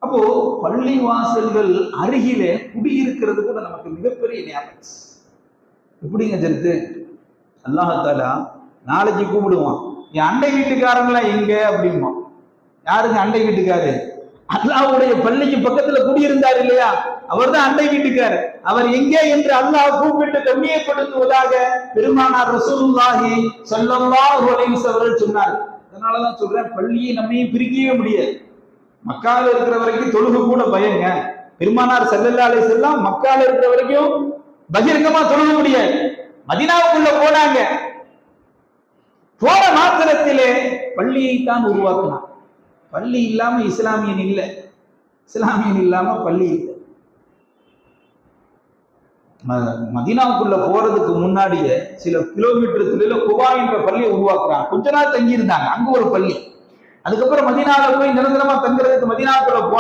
அப்போ பள்ளி வாசல்கள் அருகிலே குடியிருக்கிறது கூட நமக்கு மிகப்பெரிய ஞாபகம். எப்படிங்க ஜெருத்து? அல்லாஹாலா நாளைக்கு கூப்பிடுவான், என் அண்டை வீட்டுக்காரங்களா எங்க அப்படிமா. யாருங்க அண்டை வீட்டுக்காரு? அல்லாஹ்வுடைய பள்ளிக்கு பக்கத்துல குடியிருந்தார் இல்லையா, அவர் தான் அண்டை வீட்டுக்காரர். அவர் எங்கே என்று அல்லாஹ் கூப்பிட்டு கண்ணியப்படுத்துவதாக பெருமானார் ரசூலுல்லாஹி ஸல்லல்லாஹு அலைஹி வஸல்லம் சொன்னார். அதனாலதான் சொல்றேன், பள்ளியை நம்மையும் பிரிக்கவே முடியாது. மக்கால இருக்கிற வரைக்கும் தொழுகு கூட பயங்க. பெருமானார் ஸல்லல்லாஹு அலைஹி வஸல்லம் மக்கால இருக்கிற வரைக்கும் பகிரங்கமா தொழுக முடியாது. மதீனாவுக்குள்ள போனாங்க, போன மாத்திரத்திலே பள்ளியை தான் உருவாக்கினார். பள்ளி இல்லாம இஸ்லாமியன் இல்லை, இஸ்லாமியன் இல்லாம பள்ளி இல்லை. மதீனாவுக்குள்ள போறதுக்கு முன்னாடியே சில கிலோமீட்டர் தொலைல குபா என்ற பள்ளியை உருவாக்குறாங்க. கொஞ்ச நாள் தங்கி இருந்தாங்க, அங்க ஒரு பள்ளி. அதுக்கப்புறம் மதீனாவுல போய் நிரந்தரமா தங்குறதுக்கு மதீனாவுக்குள்ள